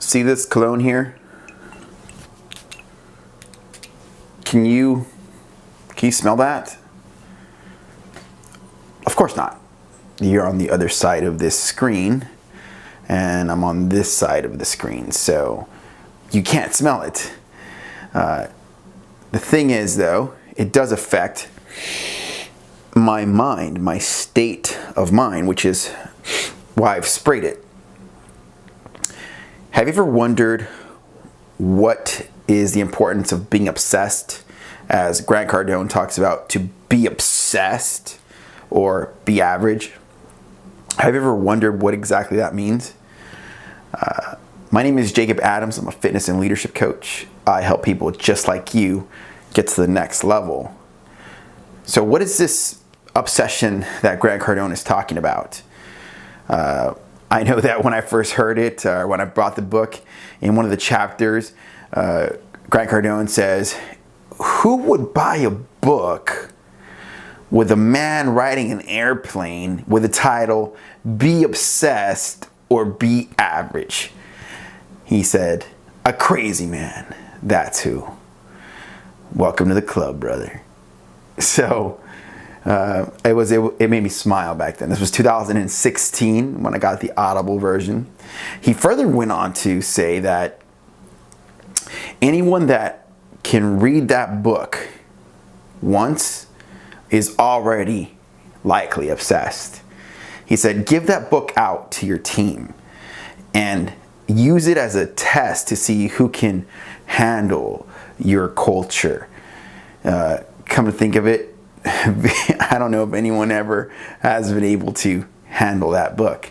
See this cologne here? Can you smell that? Of course not. You're on the other side of this screen, and I'm on this side of the screen, so you can't smell it. The thing is, though, it does affect my mind, my state of mind, which is why I've sprayed it. Have you ever wondered what is the importance of being obsessed, as Grant Cardone talks about, to be obsessed or be average? Have you ever wondered what exactly that means? My name is Jacob Adams. I'm a fitness and leadership coach. I help people just like you get to the next level. So what is this obsession that Grant Cardone is talking about? I know that when I first heard it, when I brought the book, in one of the chapters, Grant Cardone says, who would buy a book with a man riding an airplane with the title, Be Obsessed or Be Average? He said, a crazy man, that's who. Welcome to the club, brother. So it made me smile back then. This was 2016 when I got the Audible version. He further went on to say that anyone that can read that book once is already likely obsessed. He said, give that book out to your team and use it as a test to see who can handle your culture. Come to think of it, I don't know if anyone ever has been able to handle that book.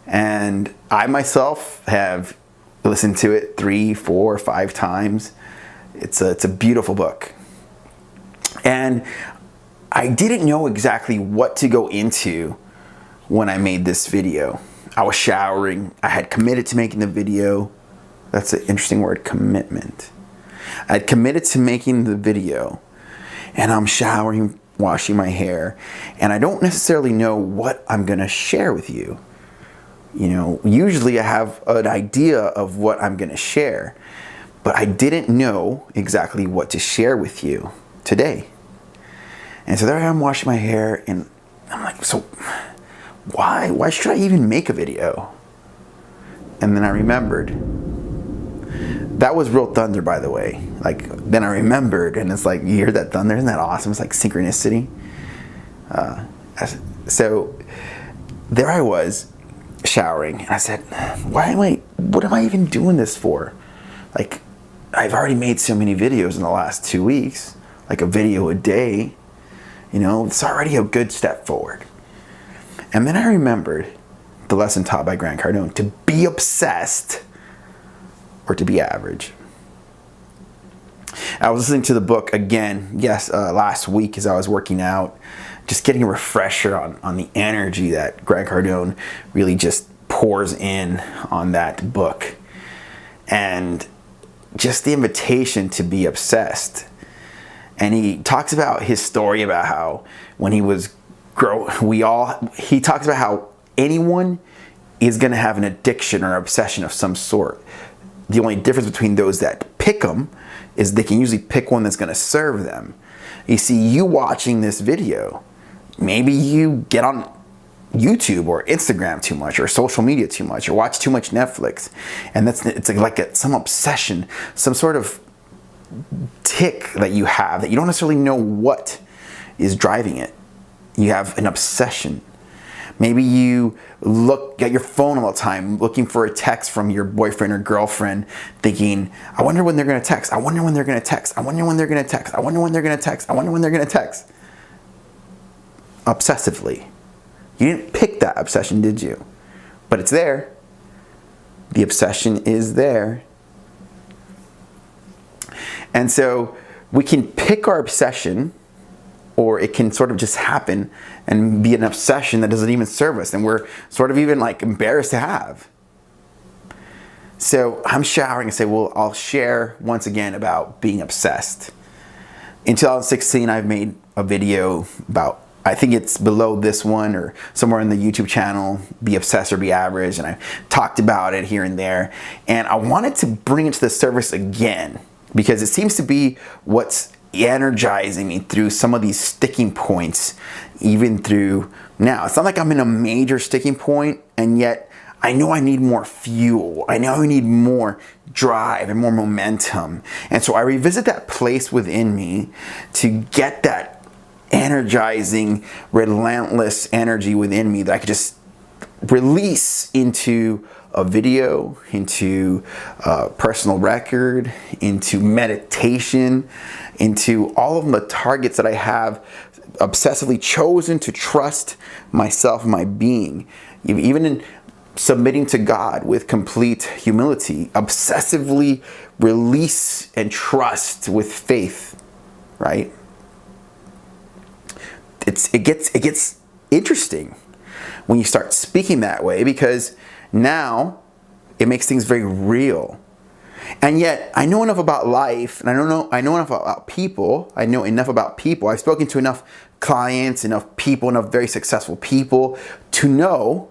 And I myself have listened to it 3, 4, 5 times. It's a beautiful book. And I didn't know exactly what to go into when I made this video. I was showering. I had committed to making the video. That's an interesting word, commitment. I had committed to making the video, and I'm showering, washing my hair, and I don't necessarily know what I'm gonna share with you. You know, usually I have an idea of what I'm gonna share, but I didn't know exactly what to share with you today. And so there I am washing my hair, and I'm like, so why should I even make a video? And then I remembered. That was real thunder, by the way. Like, then I remembered, and it's like, you hear that thunder? Isn't that awesome? It's like synchronicity. So there I was showering, and I said, what am I even doing this for? Like, I've already made so many videos in the last 2 weeks, like a video a day. You know, it's already a good step forward. And then I remembered the lesson taught by Grant Cardone, to be obsessed or to be average. I was listening to the book again, last week as I was working out, just getting a refresher on the energy that Grant Cardone really just pours in on that book. And just the invitation to be obsessed. And he talks about his story about how when he was he talks about how anyone is going to have an addiction or obsession of some sort. The only difference between those that pick them is they can usually pick one that's going to serve them. You see, you watching this video, maybe you get on YouTube or Instagram too much, or social media too much, or watch too much Netflix, and it's like some obsession, some sort of tick that you have that you don't necessarily know what is driving it. You have an obsession. Maybe you look at your phone all the time looking for a text from your boyfriend or girlfriend, thinking, I wonder when they're going to text. I wonder when they're going to text. I wonder when they're going to text. I wonder when they're going to text. I wonder when they're going to text. Obsessively. You didn't pick that obsession, did you? But it's there. The obsession is there. And so we can pick our obsession, or it can sort of just happen and be an obsession that doesn't even serve us, and we're sort of even like embarrassed to have. So I'm showering and say, well, I'll share once again about being obsessed. In 2016, I've made a video about I think it's below this one or somewhere in the YouTube channel, Be Obsessed or Be Average, and I talked about it here and there. And I wanted to bring it to the surface again because it seems to be what's energizing me through some of these sticking points, even through now. It's not like I'm in a major sticking point, and yet I know I need more fuel. I know I need more drive and more momentum. And so I revisit that place within me to get that energizing, relentless energy within me that I could just release into a video, into a personal record, into meditation, into all of the targets that I have obsessively chosen to trust myself and my being. Even in submitting to God with complete humility, obsessively release and trust with faith, right? It gets interesting when you start speaking that way, because now it makes things very real. And yet I know enough about life, and I know enough about people. I know enough about people. I've spoken to enough clients, enough people, enough very successful people to know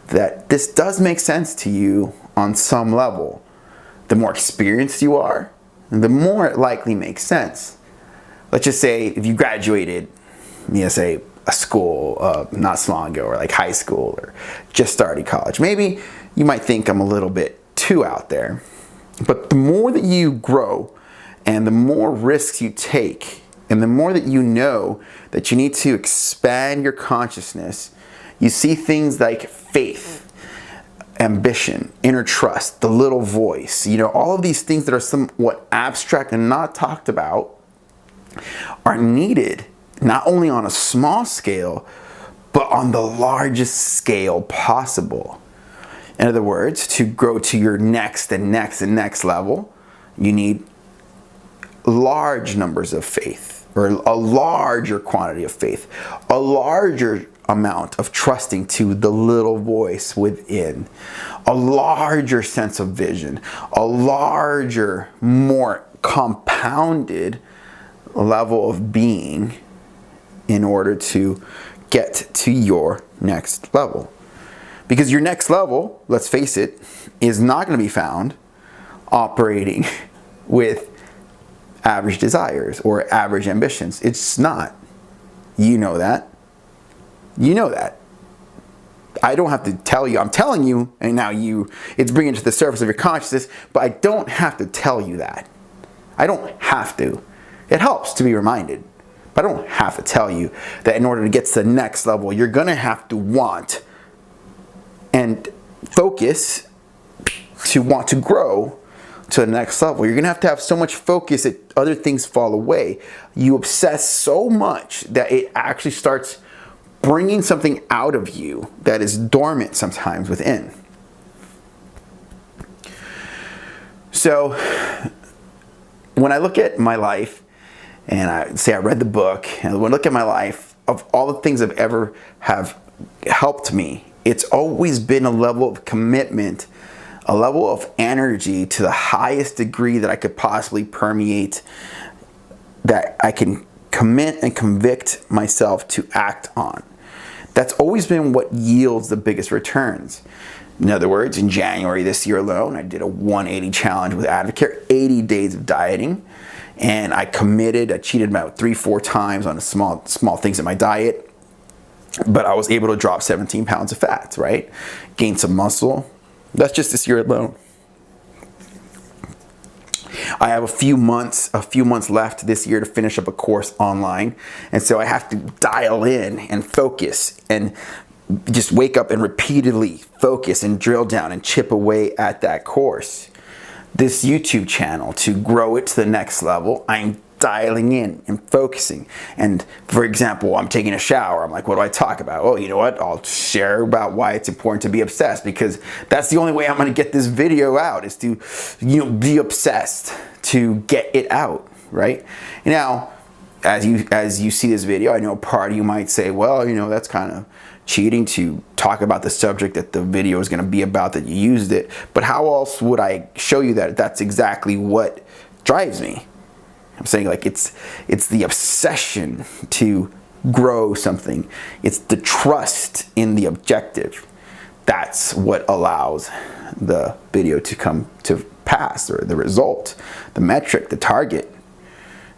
that this does make sense to you on some level. The more experienced you are, the more it likely makes sense. Let's just say if you graduated, say a school not so long ago, or like high school, or just started college, maybe you might think I'm a little bit too out there. But the more that you grow and the more risks you take, and the more that you know that you need to expand your consciousness, you see things like faith, ambition, inner trust, the little voice, all of these things that are somewhat abstract and not talked about are needed not only on a small scale, but on the largest scale possible. In other words, to grow to your next and next and next level, you need large numbers of faith, or a larger quantity of faith, a larger amount of trusting to the little voice within, a larger sense of vision, a larger, more compounded level of being in order to get to your next level. Because your next level, let's face it, is not going to be found operating with average desires or average ambitions. It's not. You know that. You know that. I don't have to tell you. I'm telling you, and now it's bringing it to the surface of your consciousness, but I don't have to tell you that. I don't have to. It helps to be reminded, but I don't have to tell you that in order to get to the next level, you're going to have to want and focus to want to grow to the next level. You're going to have so much focus that other things fall away. You obsess so much that it actually starts bringing something out of you that is dormant sometimes within. So when I look at my life, and I say I read the book, and when I look at my life, of all the things that ever have helped me, it's always been a level of commitment, a level of energy to the highest degree that I could possibly permeate, that I can commit and convict myself to act on. That's always been what yields the biggest returns. In other words, in January this year alone, I did a 180 challenge with Advocare, 80 days of dieting. And I cheated about 3-4 times on small things in my diet. But I was able to drop 17 pounds of fat, right? Gain some muscle. That's just this year alone. I have a few months left this year to finish up a course online. And so I have to dial in and focus and just wake up and repeatedly focus and drill down and chip away at that course. This YouTube channel, to grow it to the next level, I'm dialing in and focusing. And for example, I'm taking a shower. I'm like, what do I talk about? Oh, you know what? I'll share about why it's important to be obsessed, because that's the only way I'm going to get this video out, is to, be obsessed, to get it out, right? Now, as you see this video, I know part of you might say, well, that's kind of cheating to talk about the subject that the video is going to be about, that you used it. But how else would I show you that that's exactly what drives me? I'm saying, like, it's the obsession to grow something. It's the trust in the objective. That's what allows the video to come to pass, or the result, the metric, the target.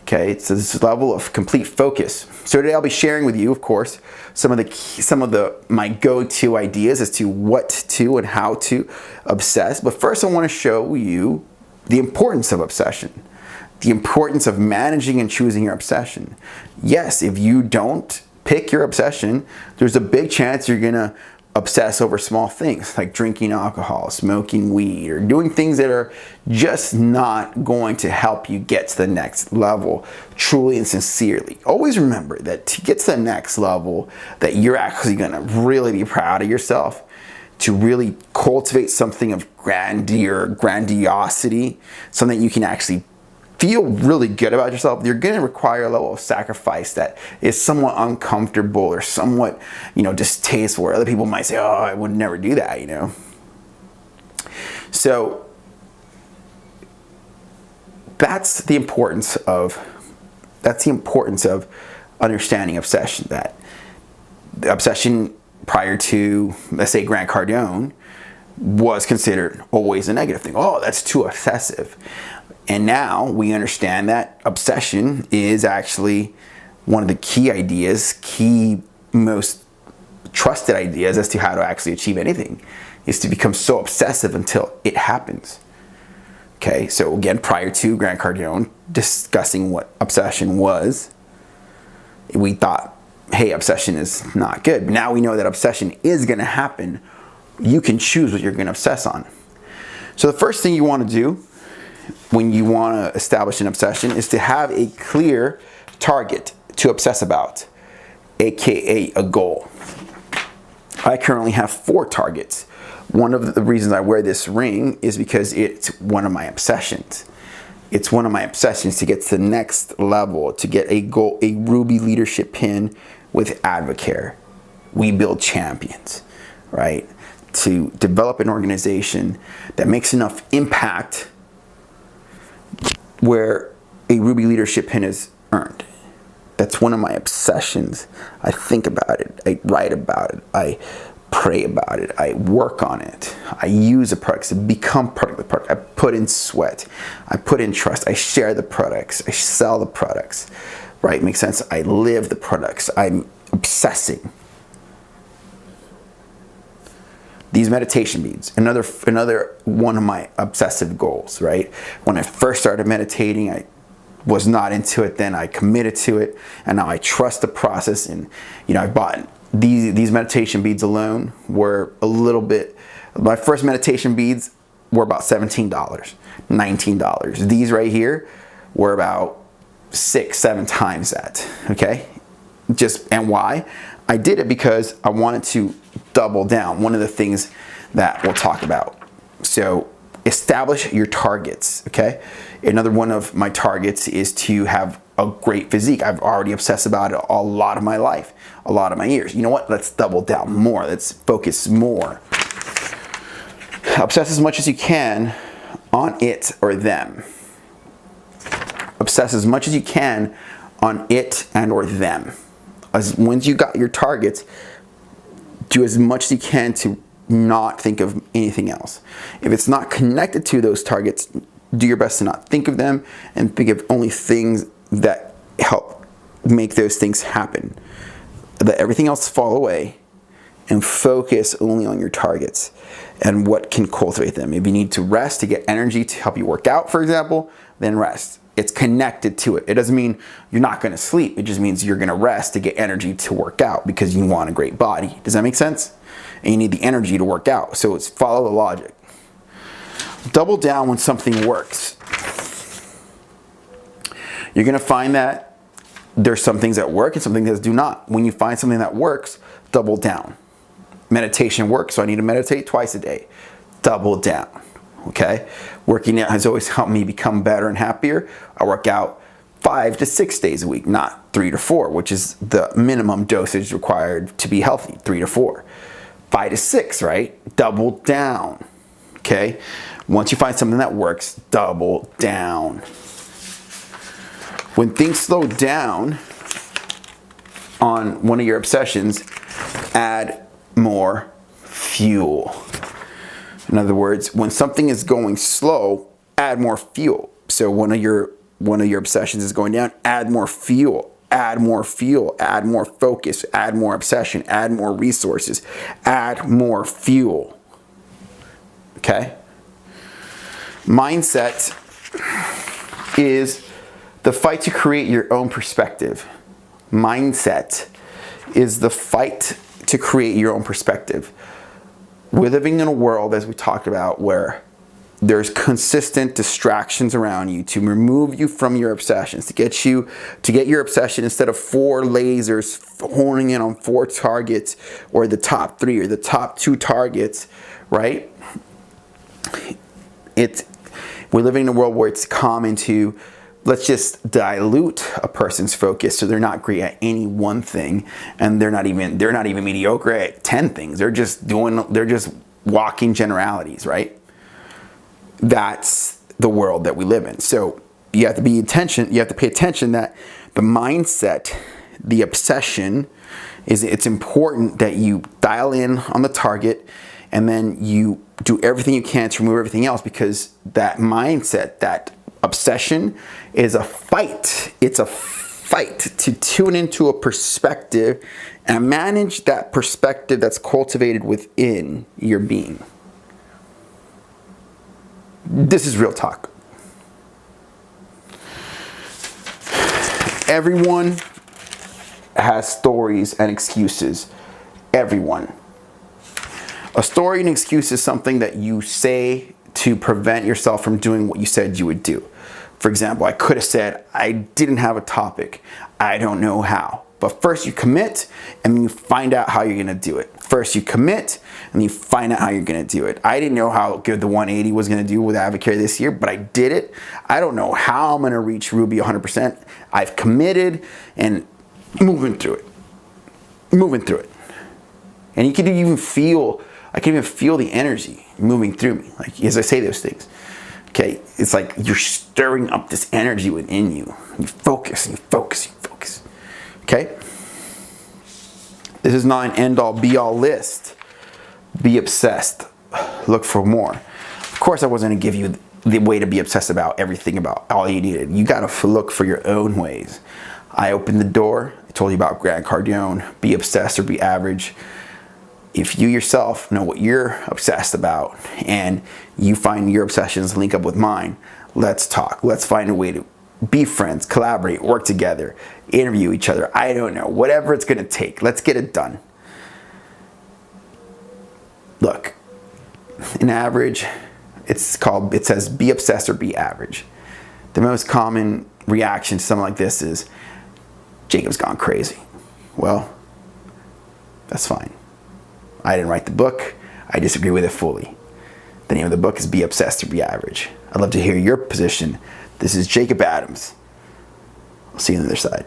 Okay, it's this level of complete focus. So today I'll be sharing with you, of course, some of my go-to ideas as to what to and how to obsess. But first I want to show you the importance of obsession, the importance of managing and choosing your obsession. Yes, if you don't pick your obsession, there's a big chance you're gonna obsess over small things like drinking alcohol, smoking weed, or doing things that are just not going to help you get to the next level truly and sincerely. Always remember that to get to the next level, that you're actually going to really be proud of yourself, to really cultivate something of grandiosity, something that you can actually feel really good about yourself, you're going to require a level of sacrifice that is somewhat uncomfortable or somewhat, distasteful, where other people might say, oh, I would never do that, So that's the importance of understanding obsession. That the obsession prior to, let's say, Grant Cardone, was considered always a negative thing. Oh, that's too obsessive. And now we understand that obsession is actually one of the key most trusted ideas as to how to actually achieve anything, is to become so obsessive until it happens. Okay, so again, prior to Grant Cardone discussing what obsession was, we thought, hey, obsession is not good. But now we know that obsession is going to happen. You can choose what you're going to obsess on. So the first thing you want to do when you want to establish an obsession is to have a clear target to obsess about, aka a goal. I currently have 4 targets. One of the reasons I wear this ring is because it's one of my obsessions. It's one of my obsessions to get to the next level, to get a goal, a Ruby leadership pin with Advocare. We build champions, right? To develop an organization that makes enough impact where a Ruby leadership pin is earned. That's one of my obsessions. I think about it. I write about it. I pray about it. I work on it. I use the products, become part of the product. I put in sweat. I put in trust. I share the products. I sell the products. Right? Makes sense? I live the products. I'm obsessing. These meditation beads, another one of my obsessive goals, right? When I first started meditating, I was not into it then. I committed to it, and now I trust the process. And I bought these meditation beads alone were a little bit. My first meditation beads were about $17, $19. These right here were about 6-7 times that. Okay, and why? I did it because I wanted to double down. One of the things that we'll talk about. So establish your targets, okay? Another one of my targets is to have a great physique. I've already obsessed about it a lot of my life, a lot of my years. You know what? Let's double down more. Let's focus more. Obsess as much as you can on it or them. Obsess as much as you can on it and or them. Once you got your targets, do as much as you can to not think of anything else. If it's not connected to those targets, do your best to not think of them and think of only things that help make those things happen. Let everything else fall away and focus only on your targets and what can cultivate them. If you need to rest to get energy to help you work out, for example, then rest. It's connected to it. It doesn't mean you're not going to sleep. It just means you're going to rest to get energy to work out because you want a great body. Does that make sense? And you need the energy to work out. So it's follow the logic. Double down when something works. You're going to find that there's some things that work and some things that do not. When you find something that works, double down. Meditation works, so I need to meditate twice a day. Double down. Okay? Working out has always helped me become better and happier. I work out 5 to 6 days a week, not 3 to 4, which is the minimum dosage required to be healthy, 3 to 4. 5 to 6, right? Double down. Okay? Once you find something that works, double down. When things slow down, on one of your obsessions, add more fuel. In other words, when something is going slow, add more fuel. So one of your obsessions is going down, add more fuel, add more fuel, add more focus, add more obsession, add more resources, add more fuel. Okay? Mindset is the fight to create your own perspective. Mindset is the fight to create your own perspective. We're living in a world, as we talked about, where there's consistent distractions around you to remove you from your obsessions, to get your obsession, instead of 4 lasers honing in on 4 targets, or the top 3 or the top 2 targets, right? We're living in a world where it's common to, let's just dilute a person's focus so they're not great at any one thing, and they're not even mediocre at 10 things. They're just walking generalities, right? That's the world that we live in. So you have to pay attention that the mindset, the obsession, it's important that you dial in on the target, and then you do everything you can to remove everything else, because that mindset, that obsession, is a fight. It's a fight to tune into a perspective and manage that perspective that's cultivated within your being. This is real talk. Everyone has stories and excuses. Everyone. A story and excuse is something that you say to prevent yourself from doing what you said you would do. For example, I could have said, I didn't have a topic. I don't know how. But first you commit, and then you find out how you're going to do it. First you commit, and then you find out how you're going to do it. I didn't know how good the 180 was going to do with Advocare this year, but I did it. I don't know how I'm going to reach Ruby 100%. I've committed and moving through it. And you can even feel, I can even feel the energy moving through me, like as I say those things. Okay, it's like you're stirring up this energy within you. You focus, and you focus, and you focus. Okay? This is not an end-all, be-all list. Be obsessed. Look for more. Of course, I wasn't going to give you the way to be obsessed about everything, about all you needed. You got to look for your own ways. I opened the door. I told you about Grant Cardone. Be obsessed or be average. If you yourself know what you're obsessed about, and you find your obsessions link up with mine, let's talk. Let's find a way to be friends, collaborate, work together, interview each other. I don't know, whatever it's going to take. Let's get it done. Look, in average, it says be obsessed or be average. The most common reaction to something like this is, Jacob's gone crazy. Well, that's fine. I didn't write the book. I disagree with it fully. The name of the book is Be Obsessed or Be Average. I'd love to hear your position. This is Jacob Adams. I'll see you on the other side.